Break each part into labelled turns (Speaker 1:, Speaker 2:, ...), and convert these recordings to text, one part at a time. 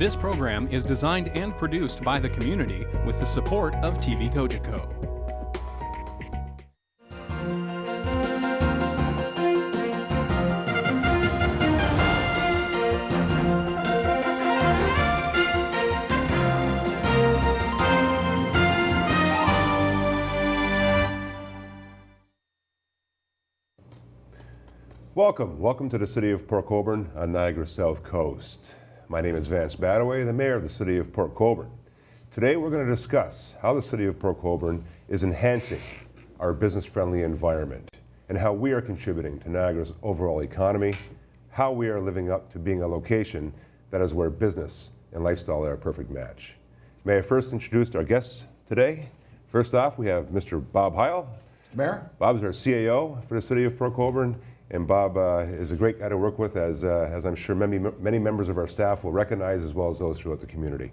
Speaker 1: This program is designed and produced by the community with the support of TVCOGECO.
Speaker 2: Welcome to the City of Port Colborne on Niagara's South Coast. My name is Vance Badaway, the Mayor of the City of Port Colborne. Today we're going to discuss how the City of Port Colborne is enhancing our business-friendly environment and how we are contributing to Niagara's overall economy, how we are living up to being a location that is where business and lifestyle are a perfect match. May I first introduce our guests today? First off, we have Mr. Bob Heil.
Speaker 3: Mayor?
Speaker 2: Bob is our CAO for the City of Port Colborne. And Bob is a great guy to work with, as I'm sure many members of our staff will recognize, as well as those throughout the community.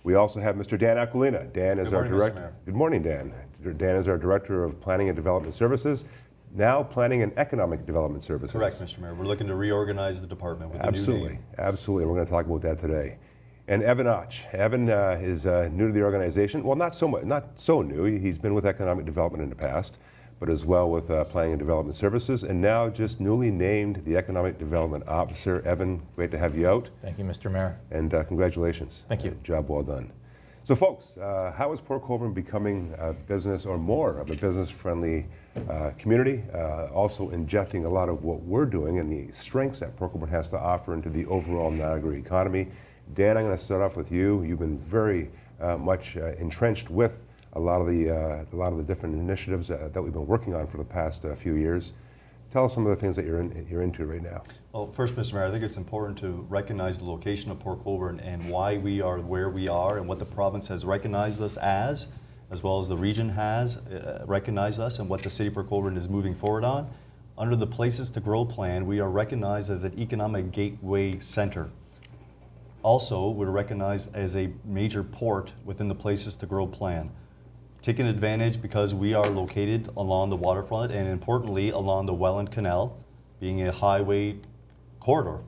Speaker 2: We also have Mr. Dan Aquilina. Dan is our director. Good morning, Dan. Dan is our Director of Planning and Development Services, now Planning and Economic Development Services.
Speaker 4: Correct, Mr. Mayor. We're looking to reorganize the department with a new name.
Speaker 2: Absolutely. We're going to talk about that today. And Evan Och. Evan is new to the organization. Well, not so new. He's been with Economic Development in the past, but as well with Planning and Development Services, and now just newly named the Economic Development Officer. Evan, great to have you out.
Speaker 5: Thank you, Mr. Mayor.
Speaker 2: And congratulations.
Speaker 5: Thank you.
Speaker 2: Job well done. So folks, how is Port Colborne becoming a business or more of a business-friendly community, also injecting a lot of what we're doing and the strengths that Port Colborne has to offer into the overall Niagara economy? Dan, I'm going to start off with you. You've been very much entrenched with a lot of the different initiatives that we've been working on for the past few years. Tell us some of the things that you're into right now.
Speaker 4: Well, first, Mr. Mayor, I think it's important to recognize the location of Port Colborne and why we are where we are and what the province has recognized us as well as the region has recognized us and what the City of Port Colborne is moving forward on. Under the Places to Grow plan, we are recognized as an economic gateway center. Also, we're recognized as a major port within the Places to Grow plan. Taking advantage because we are located along the waterfront and importantly along the Welland Canal, being a highway corridor.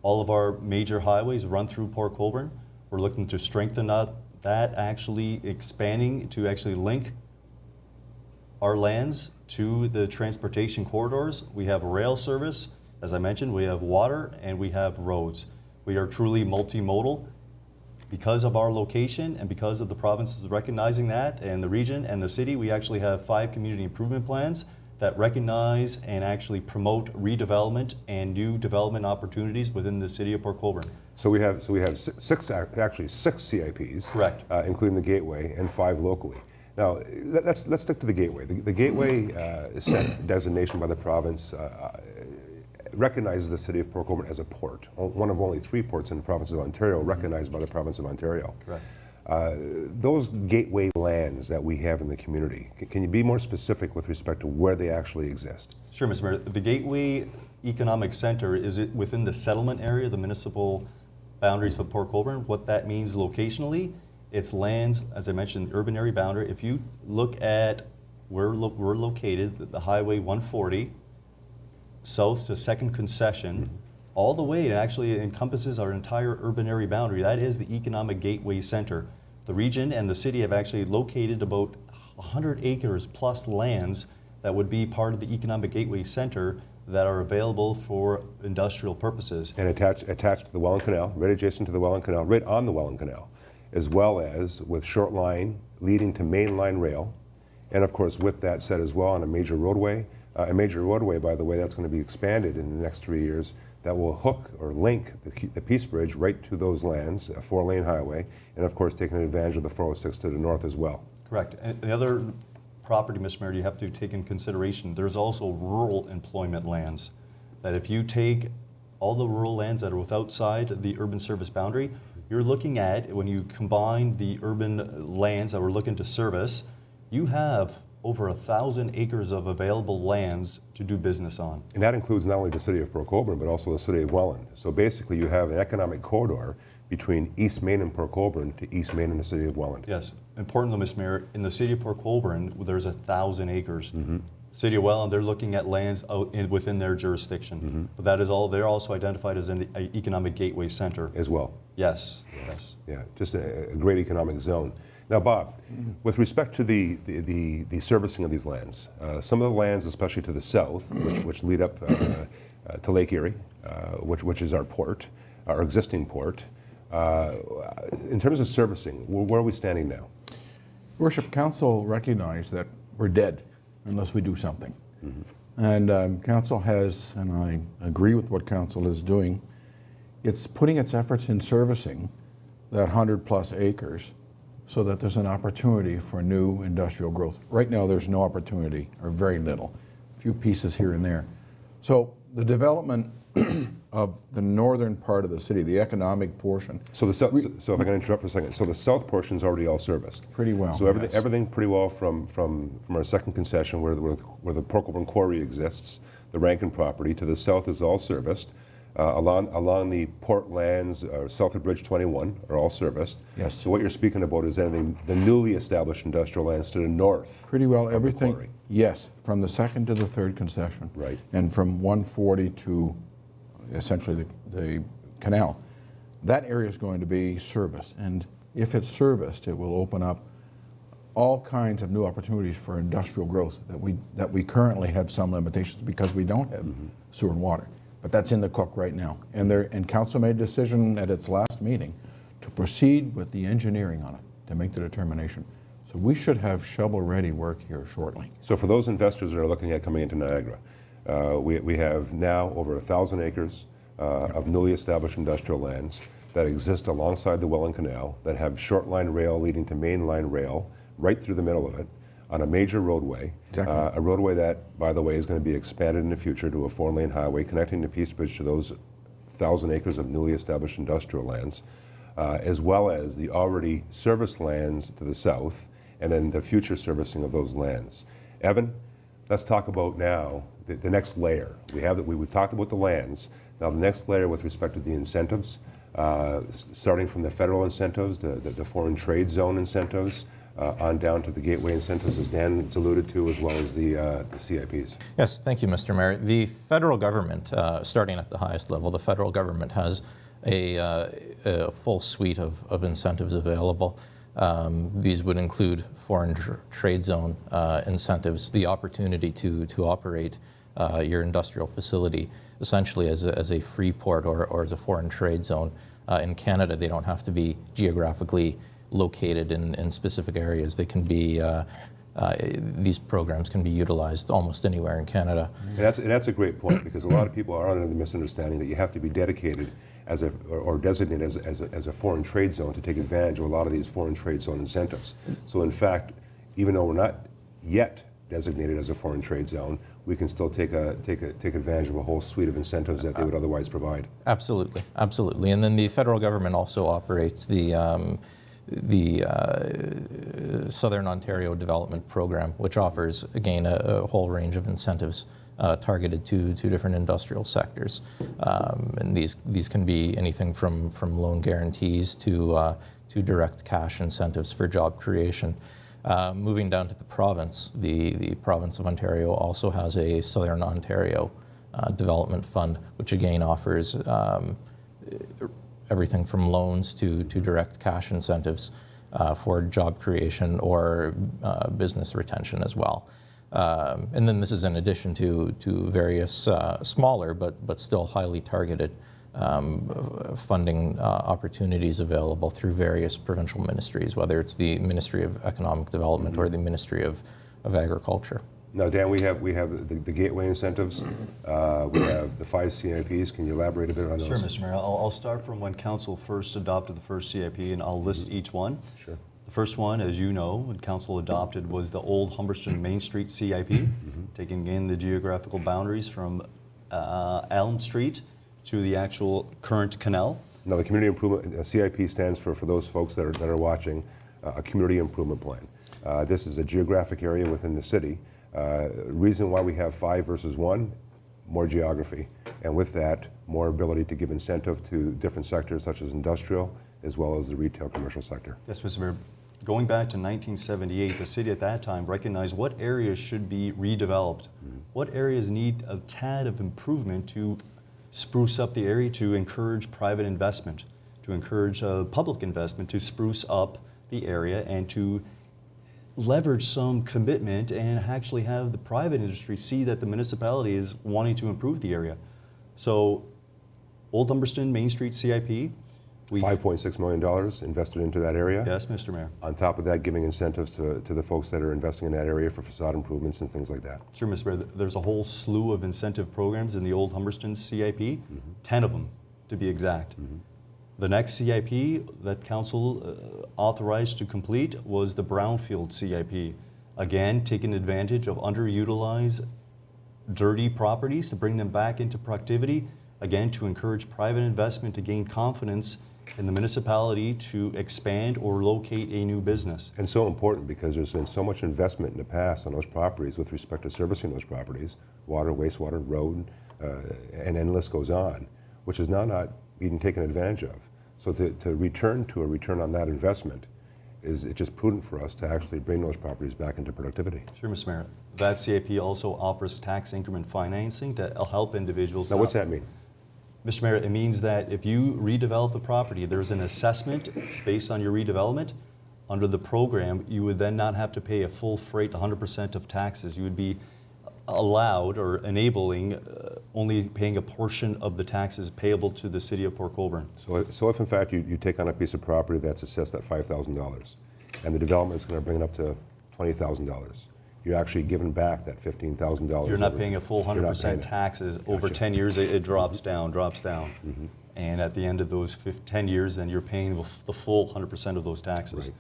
Speaker 4: All of our major highways run through Port Colborne. We're looking to strengthen that, actually expanding to actually link our lands to the transportation corridors. We have rail service, as I mentioned, we have water, and we have roads. We are truly multimodal. Because of our location and because of the provinces recognizing that and the region and the city, we actually have 5 community improvement plans that recognize and actually promote redevelopment and new development opportunities within the City of Port Colborne.
Speaker 2: So we have six CIPs,
Speaker 4: correct,
Speaker 2: including the Gateway, and 5 locally. Now let's stick to the Gateway. The Gateway designation by the province recognizes the City of Port Colborne as a port, one of only 3 ports in the province of Ontario recognized by the province of Ontario.
Speaker 4: Correct.
Speaker 2: Those gateway lands that we have in the community, can you be more specific with respect to where they actually exist?
Speaker 4: Sure, Mr. Mayor. The Gateway Economic Center is within the settlement area, the municipal boundaries of Port Colborne. What that means locationally, it's lands, as I mentioned, urban area boundary. If you look at where we're located, the Highway 140, south to 2nd Concession, all the way, it actually encompasses our entire urban area boundary. That is the Economic Gateway Center. The region and the city have actually located about 100 acres plus lands that would be part of the Economic Gateway Center that are available for industrial purposes.
Speaker 2: And attached to the Welland Canal, right adjacent to the Welland Canal, right on the Welland Canal, as well as with short line leading to mainline rail, and of course with that said as well on a major roadway, by the way, that's going to be expanded in the next 3 years, that will hook or link the Peace Bridge right to those lands, a 4-lane highway, and of course taking advantage of the 406 to the north as well.
Speaker 4: Correct. And the other property, Mr. Mayor, you have to take in consideration, there's also rural employment lands, that if you take all the rural lands that are outside the urban service boundary, you're looking at, when you combine the urban lands that we're looking to service, you have over 1,000 acres of available lands to do business on.
Speaker 2: And that includes not only the City of Port Colborne, but also the City of Welland. So basically you have an economic corridor between East Main and Port Colborne to East Main and the City of Welland.
Speaker 4: Yes, important though, Mr. Mayor, in the City of Port Colborne, there's 1,000 acres. City of Welland, they're looking at lands within their jurisdiction. But that is all, they're also identified as an economic gateway center.
Speaker 2: as well.
Speaker 4: Yes, yes.
Speaker 2: Yeah, just a great economic zone. Now, Bob, with respect to the servicing of these lands, some of the lands, especially to the south, which lead up to Lake Erie, which is our port, our existing port, in terms of servicing, where are we standing now?
Speaker 3: Worship, Council recognized that we're dead unless we do something. And Council has, and I agree with what Council is doing, it's putting its efforts in servicing that 100+ acres so that there's an opportunity for new industrial growth. Right now there's no opportunity, or very little, a few pieces here and there. So the development of the northern part of the city, the economic portion.
Speaker 2: So the south, so if I can interrupt for a second, so the south portion is already all serviced.
Speaker 3: Pretty well.
Speaker 2: So everything,
Speaker 3: yes.
Speaker 2: everything pretty well from our second concession where the Port Colborne Quarry exists, the Rankin property, to the south is all serviced. Along the port lands, south of Bridge 21 are all serviced.
Speaker 3: Yes.
Speaker 2: So what you're speaking about is anything, the newly established industrial lands to the north.
Speaker 3: Pretty well
Speaker 2: of the
Speaker 3: everything,
Speaker 2: quarry.
Speaker 3: yes, from the second to the third concession.
Speaker 2: Right.
Speaker 3: And from 140 to essentially the canal. That area is going to be serviced, and if it's serviced, it will open up all kinds of new opportunities for industrial growth that we currently have some limitations because we don't have sewer and water. But that's in the cook right now. And Council made a decision at its last meeting to proceed with the engineering on it, to make the determination. So we should have shovel-ready work here shortly.
Speaker 2: So for those investors that are looking at coming into Niagara, we have now over 1,000 acres of newly established industrial lands that exist alongside the Welland Canal that have short line rail leading to main line rail right through the middle of it on a major roadway.
Speaker 3: Exactly.
Speaker 2: A roadway that, by the way, is going to be expanded in the future to a 4-lane highway connecting the Peace Bridge to those 1,000 acres of newly established industrial lands, as well as the already serviced lands to the south, and then the future servicing of those lands. Evan, let's talk about now the next layer. We've talked about the lands. Now the next layer with respect to the incentives, starting from the federal incentives, the foreign trade zone incentives, on down to the gateway incentives, as Dan has alluded to, as well as the CIPs.
Speaker 5: Yes, thank you, Mr. Mayor. The federal government, starting at the highest level, the federal government has a full suite of incentives available. These would include foreign trade zone incentives, the opportunity to operate your industrial facility essentially as a free port or as a foreign trade zone. In Canada, they don't have to be geographically located in specific areas. They can be, these programs can be utilized almost anywhere in Canada.
Speaker 2: And that's a great point, because a lot of people are under the misunderstanding that you have to be dedicated or designated as a foreign trade zone to take advantage of a lot of these foreign trade zone incentives. So in fact, even though we're not yet designated as a foreign trade zone, we can still take advantage of a whole suite of incentives that they would otherwise provide.
Speaker 5: Absolutely, absolutely. And then the federal government also operates the Southern Ontario Development Program, which offers, again, a whole range of incentives targeted to different industrial sectors. And these can be anything from loan guarantees to direct cash incentives for job creation. Moving down to the province, the province of Ontario also has a Southern Ontario Development Fund, which again offers everything from loans to direct cash incentives for job creation or business retention as well. And then this is in addition to various smaller but still highly targeted funding opportunities available through various provincial ministries, whether it's the Ministry of Economic Development or the Ministry of Agriculture.
Speaker 2: Now, Dan, we have the gateway incentives. We have the 5 CIPs. Can you elaborate a bit on those?
Speaker 4: Sure, Mr. Mayor. I'll start from when Council first adopted the first CIP, and I'll list each one.
Speaker 2: Sure.
Speaker 4: The first one, as you know, when Council adopted, was the old Humberston Main Street CIP, taking in the geographical boundaries from Elm Street to the actual current canal.
Speaker 2: Now, the community improvement CIP stands for those folks that are watching, a community improvement plan. This is a geographic area within the city. Reason why we have 5 versus 1, more geography, and with that, more ability to give incentive to different sectors such as industrial as well as the retail commercial sector.
Speaker 4: Yes, Mr. Mayor. going back to 1978, the city at that time recognized what areas should be redeveloped, what areas need a tad of improvement to spruce up the area, to encourage private investment, to encourage public investment, to spruce up the area and to leverage some commitment and actually have the private industry see that the municipality is wanting to improve the area. So Old Humberston Main Street CIP,
Speaker 2: $5.6 million invested into that area.
Speaker 4: Yes, Mr. Mayor.
Speaker 2: On top of that, giving incentives to the folks that are investing in that area for facade improvements and things like that.
Speaker 4: Sure, Mr. Mayor. There's a whole slew of incentive programs in the Old Humberston CIP, 10 of them to be exact. The next CIP that council authorized to complete was the Brownfield CIP. Again, taking advantage of underutilized, dirty properties to bring them back into productivity. Again, to encourage private investment to gain confidence in the municipality to expand or locate a new business.
Speaker 2: And so important because there's been so much investment in the past on those properties with respect to servicing those properties, water, wastewater, road, and then the list goes on, which is now not being taken advantage of. So to return to a return on that investment, is it just prudent for us to actually bring those properties back into productivity?
Speaker 4: Sure, Mr. Mayor. That CIP also offers tax increment financing to help individuals.
Speaker 2: Now what's that mean?
Speaker 4: Mr. Mayor, it means that if you redevelop the property, there's an assessment based on your redevelopment. Under the program, you would then not have to pay a full freight 100% of taxes. You would be allowed or enabling only paying a portion of the taxes payable to the city of Port Colborne.
Speaker 2: So if in fact you take on a piece of property that's assessed at $5,000 and the development is going to bring it up to $20,000, you're actually giving back that $15,000.
Speaker 4: You're not paying a full 100% taxes. Over 10 years, it drops down. And at the end of those 10 years, then you're paying the full 100% of those taxes.
Speaker 2: Right.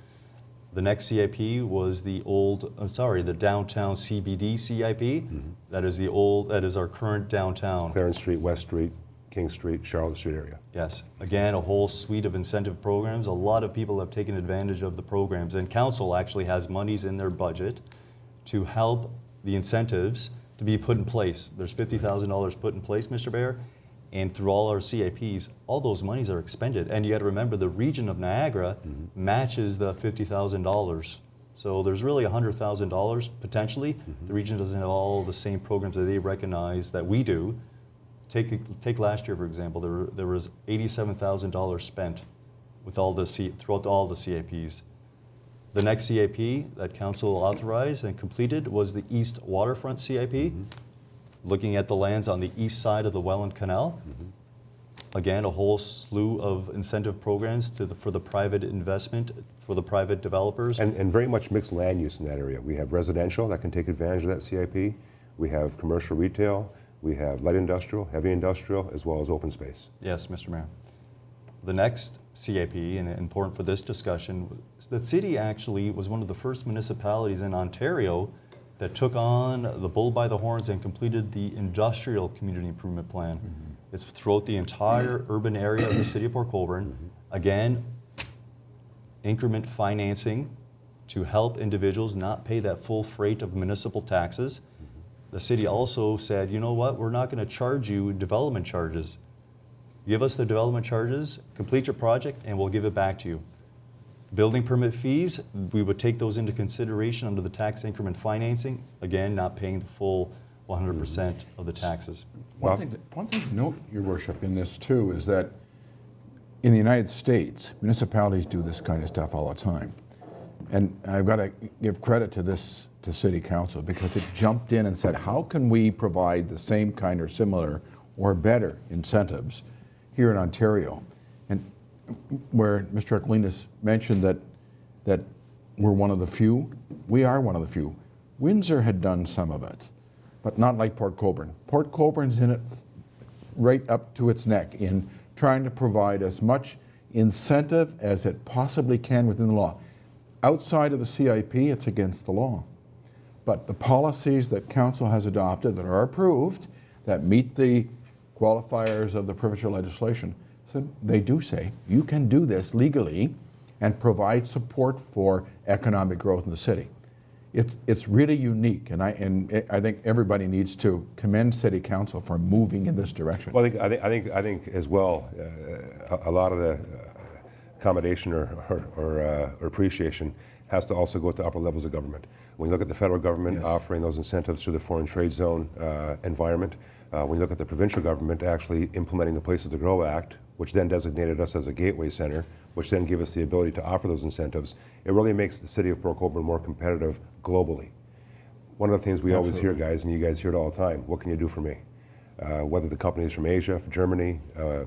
Speaker 4: The next CIP was the the downtown CBD CIP. That is our current downtown.
Speaker 2: Clarence Street, West Street, King Street, Charlotte Street area.
Speaker 4: Yes. Again, a whole suite of incentive programs. A lot of people have taken advantage of the programs, and council actually has monies in their budget to help the incentives to be put in place. There's $50,000 put in place, Mr. Mayor, and through all our CIPs, all those monies are expended. And you got to remember, the region of Niagara matches the $50,000. So there's really $100,000 potentially. The region doesn't have all the same programs that they recognize that we do. Take last year, for example, there was $87,000 spent with throughout all the CIPs. The next CIP that council authorized and completed was the East Waterfront CIP, looking at the lands on the east side of the Welland Canal. Again, a whole slew of incentive programs for the private investment, for the private developers.
Speaker 2: And very much mixed land use in that area. We have residential that can take advantage of that CIP. We have commercial retail. We have light industrial, heavy industrial, as well as open space.
Speaker 4: Yes, Mr. Mayor. The next CIP, and important for this discussion, the city actually was one of the first municipalities in Ontario that took on the bull by the horns and completed the industrial community improvement plan. It's throughout the entire urban area of the city of Port Colborne. Again, increment financing to help individuals not pay that full freight of municipal taxes. The city also said, you know what, we're not going to charge you development charges. Give us the development charges, complete your project, and we'll give it back to you. Building permit fees, we would take those into consideration under the tax increment financing. Again, not paying the full 100% of the taxes.
Speaker 3: One thing to note, Your Worship, in this too is that in the United States, municipalities do this kind of stuff all the time. And I've got to give credit to City Council because it jumped in and said, how can we provide the same kind or similar or better incentives here in Ontario? And where Mr. Aquilinas mentioned that we're one of the few, we are one of the few. Windsor had done some of it, but not like Port Colborne. Port Colborne's in it right up to its neck in trying to provide as much incentive as it possibly can within the law. Outside of the CIP, it's against the law. But the policies that council has adopted that are approved, that meet the qualifiers of the provincial legislation, so they do say you can do this legally and provide support for economic growth in the city. It's really unique, and I think everybody needs to commend City Council for moving in this direction.
Speaker 2: Well, I think as well, a lot of accommodation or appreciation has to also go to upper levels of government. When you look at the federal government offering those incentives through the foreign trade zone environment, when you look at the provincial government actually implementing the Places to Grow Act, which then designated us as a gateway center, which then gave us the ability to offer those incentives, it really makes the city of Port Colborne more competitive globally. One of the things we always hear, guys, and you guys hear it all the time, what can you do for me? Whether the companies from Asia, from Germany,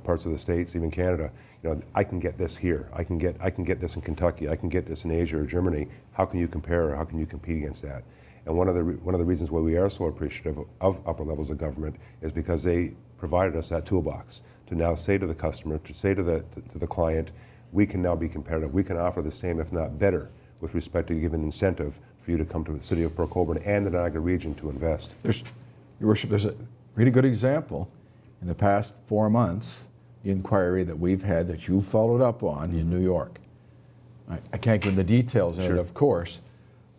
Speaker 2: parts of the States, even Canada, you know, I can get this here. I can get this in Kentucky. I can get this in Asia or Germany. How can you compare, or how can you compete against that? And one of the reasons why we are so appreciative of upper levels of government is because they provided us that toolbox to now say to the customer, to say to the client, we can now be competitive. We can offer the same, if not better, with respect to giving incentive for you to come to the city of Port Colborne and the Niagara region to invest.
Speaker 3: Your Worship, there's a really good example in the past 4 months, the inquiry that we've had that you followed up on in New York. I can't give the details in it, of course,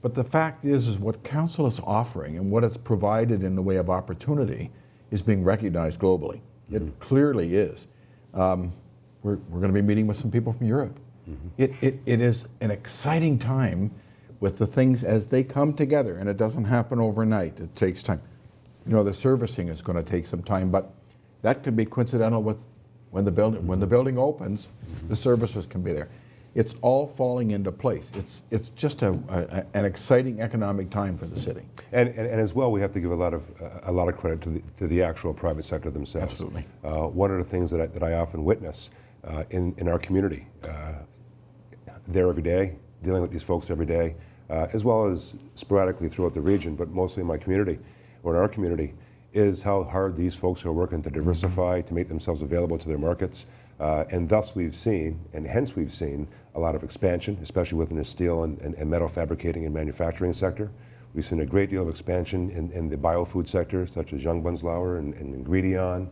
Speaker 3: but the fact is what council is offering and what it's provided in the way of opportunity is being recognized globally. It clearly is. We're going to be meeting with some people from Europe. It is an exciting time with the things as they come together, and it doesn't happen overnight. It takes time. You know, the servicing is going to take some time, but that could be coincidental with when the building opens, the services can be there. It's all falling into place. It's just an exciting economic time for the city.
Speaker 2: And as well, we have to give a lot of credit to the actual private sector themselves.
Speaker 3: Absolutely.
Speaker 2: One of the things that I often witness in our community, there every day, dealing with these folks every day, as well as sporadically throughout the region, but mostly in my community or in our community, is how hard these folks are working to diversify, to make themselves available to their markets. And thus we've seen, and hence we've seen, a lot of expansion, especially within the steel and metal fabricating and manufacturing sector. We've seen a great deal of expansion in the biofood sector, such as Young Bunzlauer and Ingredion,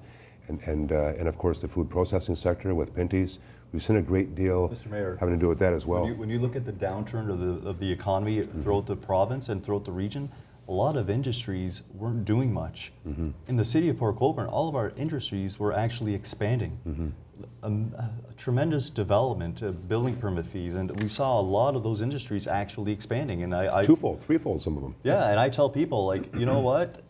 Speaker 2: and of course the food processing sector with Pinty's. We've seen a great deal
Speaker 4: Mr. Mayor,
Speaker 2: having to do with that as well.
Speaker 4: When you look at the downturn of the economy throughout the province and throughout the region, a lot of industries weren't doing much. In the city of Port Colborne, all of our industries were actually expanding. A tremendous development of building permit fees, and we saw a lot of those industries actually expanding. And I
Speaker 2: Twofold, threefold, some of them.
Speaker 4: Yeah, and I tell people, like, you know what,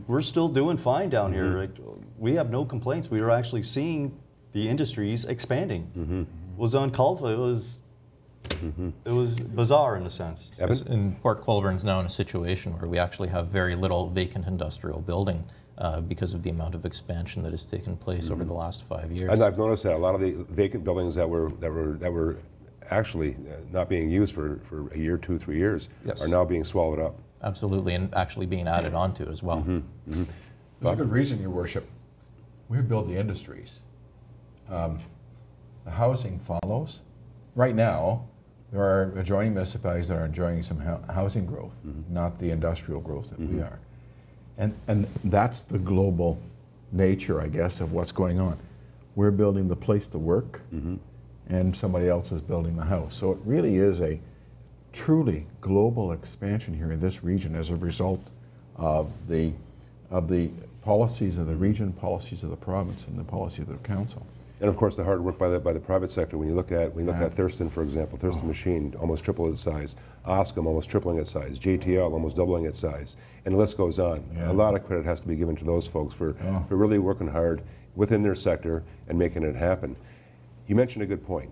Speaker 4: we're still doing fine down here. Like, we have no complaints. We are actually seeing the industries expanding. It was uncalled for. It was bizarre in a sense.
Speaker 5: And Port Colborne's now in a situation where we actually have very little vacant industrial building because of the amount of expansion that has taken place over the last 5 years.
Speaker 2: And I've noticed that a lot of the vacant buildings that were actually not being used for a year, 2, 3 years are now being swallowed up.
Speaker 5: Absolutely, and actually being added onto as well.
Speaker 3: There's a good reason, Your Worship. We build the industries. The housing follows. Right now, there are adjoining municipalities that are enjoying some housing growth, not the industrial growth that we are. And that's the global nature, I guess, of what's going on. We're building the place to work, and somebody else is building the house. So it really is a truly global expansion here in this region as a result of the policies of the region, policies of the province, and the policy of the council.
Speaker 2: And of course, the hard work by the private sector. When you look at Thurston, for example, Thurston Machine almost tripled its size, Oscom almost tripling its size, JTL almost doubling its size, and the list goes on. A lot of credit has to be given to those folks for really working hard within their sector and making it happen. You mentioned a good point,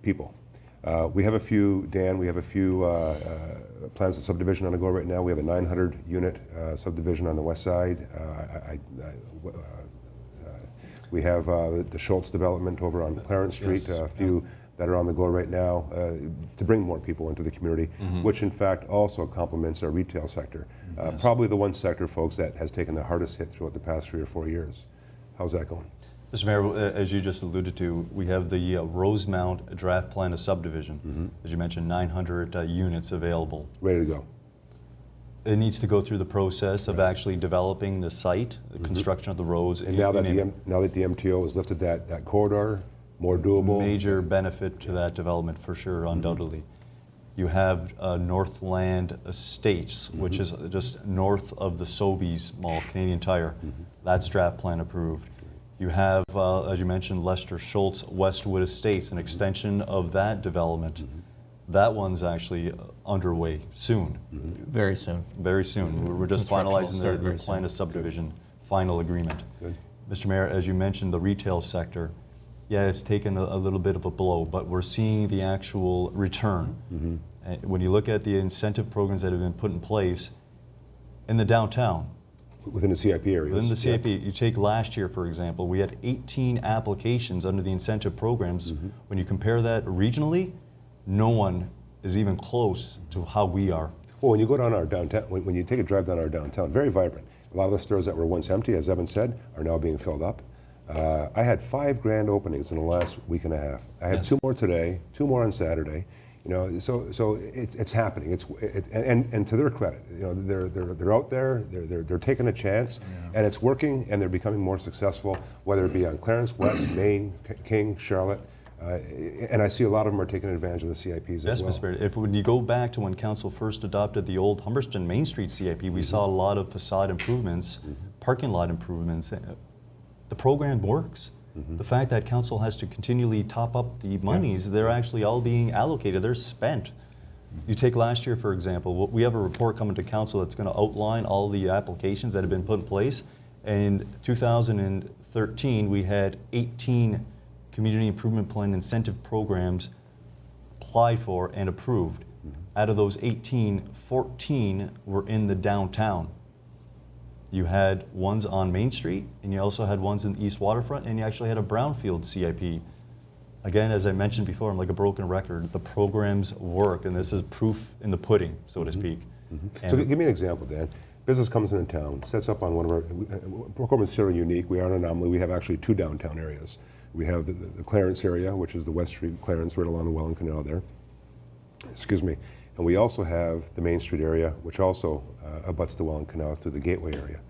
Speaker 2: people. We have a few, Dan, we have a few plans of subdivision on the go right now. We have a 900-unit subdivision on the west side. We have the Schultz development over on Clarence Street, a few that are on the go right now to bring more people into the community, which in fact also complements our retail sector. Probably the one sector, folks, that has taken the hardest hit throughout the past 3 or 4 years. How's that going?
Speaker 4: Mr. Mayor, as you just alluded to, we have the Rosemount draft plan of subdivision. As you mentioned, 900 units available.
Speaker 2: Ready to go.
Speaker 4: It needs to go through the process of actually developing the site, the construction of the roads.
Speaker 2: And now that the MTO has lifted that corridor, more doable.
Speaker 4: Major benefit to that development for sure, undoubtedly. You have Northland Estates, which is just north of the Sobeys Mall, Canadian Tire. That's draft plan approved. You have, as you mentioned, Lester Schultz Westwood Estates, an extension of that development. That one's actually underway soon.
Speaker 5: Very soon.
Speaker 4: Very soon. We're just
Speaker 5: Construction will
Speaker 4: finalizing
Speaker 5: start
Speaker 4: the
Speaker 5: very
Speaker 4: plan
Speaker 5: soon.
Speaker 4: of subdivision, final agreement.
Speaker 2: Good.
Speaker 4: Mr. Mayor, as you mentioned, the retail sector, yeah, it's taken a little bit of a blow, but we're seeing the actual return. And when you look at the incentive programs that have been put in place in the downtown,
Speaker 2: Within the CIP areas.
Speaker 4: within the CIP, you take last year, for example, we had 18 applications under the incentive programs. When you compare that regionally, no one is even close to how we are.
Speaker 2: Well, when you go down our downtown, when you take a drive down our downtown, very vibrant. A lot of the stores that were once empty, as Evan said, are now being filled up. I had 5 grand openings in the last week and a half. I had
Speaker 4: Yes.
Speaker 2: 2 more today, 2 more on Saturday. You know, so it's happening. And to their credit, you know, they're out there, they're taking a chance, and it's working, and they're becoming more successful, whether it be on Clarence, West, Maine, King, Charlotte, and I see a lot of them are taking advantage of the CIPs
Speaker 4: Yes,
Speaker 2: as well.
Speaker 4: Mr. Baird. When you go back to when council first adopted the old Humberston Main Street CIP, we saw a lot of facade improvements, parking lot improvements. The program works. The fact that council has to continually top up the monies, they're actually all being allocated, they're spent. You take last year, for example, we have a report coming to council that's going to outline all the applications that have been put in place. In 2013, we had 18 community improvement plan incentive programs applied for and approved. Out of those 18, 14 were in the downtown. You had ones on Main Street, and you also had ones in the East Waterfront, and you actually had a Brownfield CIP. Again, as I mentioned before, I'm like a broken record. The programs work, and this is proof in the pudding, so to speak.
Speaker 2: So give me an example, Dan. Business comes into town, sets up on one of our, Port Colborne's sort of unique. We are an anomaly. We have actually 2 downtown areas. We have the Clarence area, which is the West Street Clarence, right along the Welland Canal there. Excuse me. And we also have the Main Street area, which also abuts the Welland Canal through the Gateway area.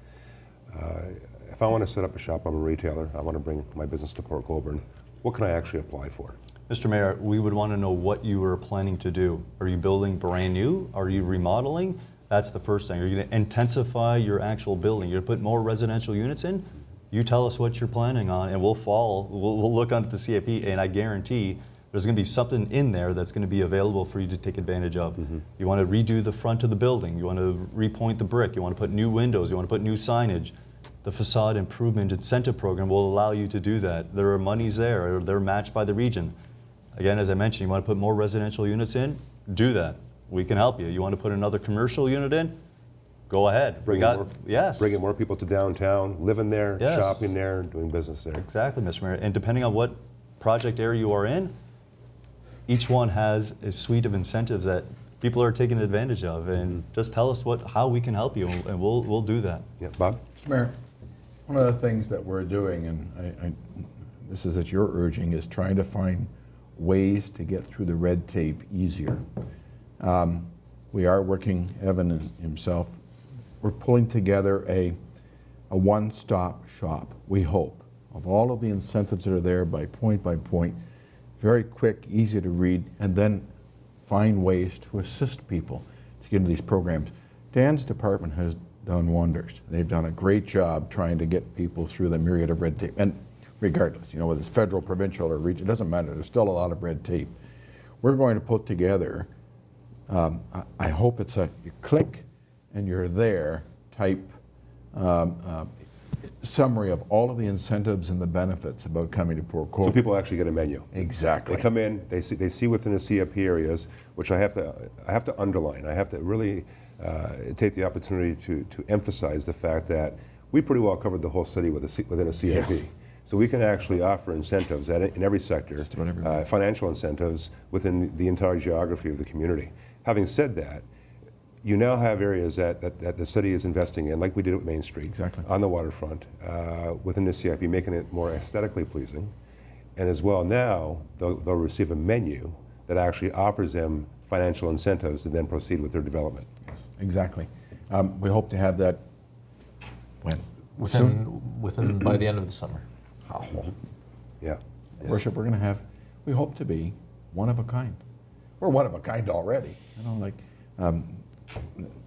Speaker 2: If I want to set up a shop, I'm a retailer, I want to bring my business to Port Colborne, what can I actually apply for?
Speaker 4: Mr. Mayor, we would want to know what you are planning to do. Are you building brand new? Are you remodeling? That's the first thing. Are you going to intensify your actual building? You're going to put more residential units in? You tell us what you're planning on, and we'll look under the CIP, and I guarantee there's going to be something in there that's going to be available for you to take advantage of. You want to redo the front of the building. You want to repoint the brick. You want to put new windows. You want to put new signage. The facade improvement incentive program will allow you to do that. There are monies there. They're matched by the region. Again, as I mentioned, you want to put more residential units in? Do that. We can help you. You want to put another commercial unit in? Go ahead. Yes.
Speaker 2: Bringing more people to downtown, living there,
Speaker 4: Yes.
Speaker 2: shopping there, doing business there.
Speaker 4: Exactly, Mr. Mayor. And depending on what project area you are in, each one has a suite of incentives that people are taking advantage of. And just tell us how we can help you, and we'll do that.
Speaker 2: Yeah, Bob?
Speaker 3: Mr. Mayor, one of the things that we're doing, and this is at your urging, is trying to find ways to get through the red tape easier. We are working, Evan and himself, we're pulling together a one-stop shop, we hope, of all of the incentives that are there by point, very quick, easy to read, and then find ways to assist people to get into these programs. Dan's department has done wonders. They've done a great job trying to get people through the myriad of red tape. And regardless, you know, whether it's federal, provincial, or region, it doesn't matter. There's still a lot of red tape. We're going to put together, I hope it's a you click and you're there type summary of all of the incentives and the benefits about coming to Port
Speaker 2: So
Speaker 3: Colborne.
Speaker 2: people actually get a menu.
Speaker 3: Exactly.
Speaker 2: They come in, they see within the CIP areas, which I have to underline. I have to really take the opportunity to emphasize the fact that we pretty well covered the whole city within a CIP.
Speaker 3: Yes.
Speaker 2: So we can actually offer incentives in every sector,
Speaker 3: Just about everywhere.
Speaker 2: financial incentives within the entire geography of the community. Having said that, you now have areas that the city is investing in, like we did with Main Street,
Speaker 3: Exactly.
Speaker 2: on the waterfront, within the CIP, making it more aesthetically pleasing. And as well now, they'll receive a menu that actually offers them financial incentives to then proceed with their development.
Speaker 3: Exactly. We hope to have that when?
Speaker 5: Within by the end of the summer.
Speaker 3: Oh,
Speaker 2: Yeah.
Speaker 3: Worship, we're going to have, we hope to be one of a kind. We're one of a kind already. You know, like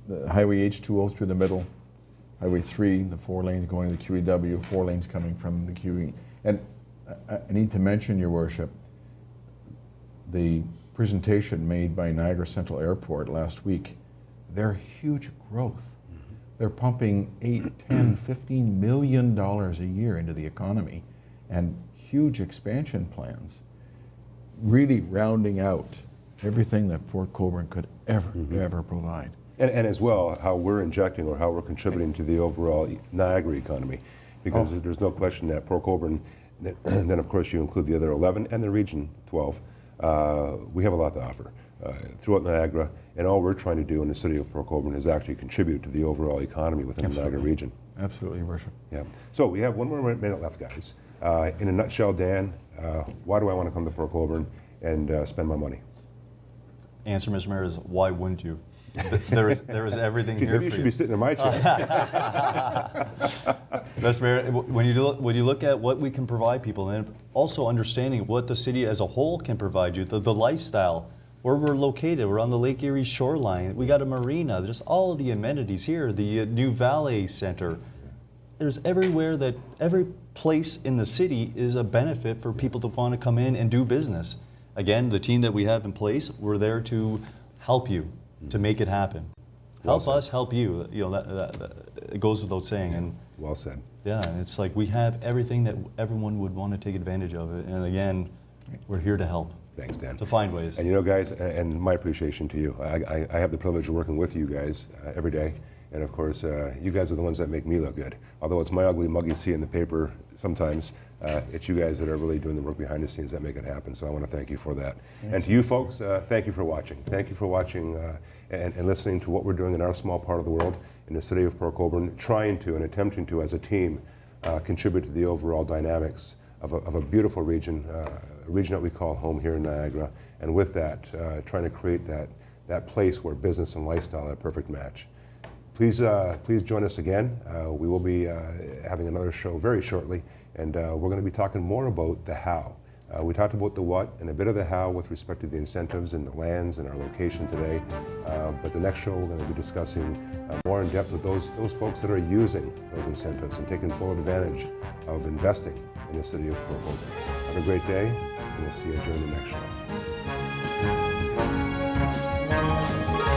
Speaker 3: the Highway H2O through the middle, Highway 3, the 4 lanes going to the QEW, 4 lanes coming from the QE. And I need to mention, Your Worship, the presentation made by Niagara Central Airport last week. Their huge growth. They're pumping $8, $10, $15 million a year into the economy, and huge expansion plans, really rounding out everything that Port Colborne could ever provide.
Speaker 2: And as well, how we're injecting or how we're contributing to the overall Niagara economy. Because there's no question that Port Colborne, and then of course you include the other 11 and the region 12, we have a lot to offer throughout Niagara, and all we're trying to do in the city of Port Colborne is actually contribute to the overall economy within the Niagara region.
Speaker 3: Absolutely, Your Worship.
Speaker 2: Yeah. So we have one more minute left, guys. In a nutshell, Dan, why do I want to come to Port Colborne and spend my money?
Speaker 4: Answer, Mr. Mayor, is why wouldn't you? There is everything here
Speaker 2: Maybe you
Speaker 4: for
Speaker 2: should
Speaker 4: you.
Speaker 2: be sitting in my chair.
Speaker 4: Mr. Mayor, when you look at what we can provide people, and also understanding what the city as a whole can provide you, the lifestyle, where we're located, we're on the Lake Erie shoreline, we got a marina, there's all of the amenities here, the new valet center. There's everywhere that every place in the city is a benefit for people to want to come in and do business. Again, the team that we have in place, we're there to help you, to make it happen. Help us, help you. You know, that it goes without saying. And
Speaker 2: Well said.
Speaker 4: yeah, and it's like we have everything that everyone would want to take advantage of it. And again, we're here to help.
Speaker 2: Thanks, Dan.
Speaker 4: To find ways.
Speaker 2: And you know, guys, and my appreciation to you. I have the privilege of working with you guys every day. And of course, you guys are the ones that make me look good. Although it's my ugly mug you see in the paper sometimes, it's you guys that are really doing the work behind the scenes that make it happen. So I want to thank you for that. And to you folks, thank you for watching. Thank you for watching and listening to what we're doing in our small part of the world in the city of Port Colborne, trying to and attempting to, as a team, contribute to the overall dynamics of a beautiful region, a region that we call home here in Niagara. And with that, trying to create that place where business and lifestyle are a perfect match. Please join us again. We will be having another show very shortly, and we're going to be talking more about the how. We talked about the what and a bit of the how with respect to the incentives and the lands and our location today. But the next show we're going to be discussing more in depth with those folks that are using those incentives and taking full advantage of investing in the city of Port Colborne. Have a great day, and we'll see you during the next show.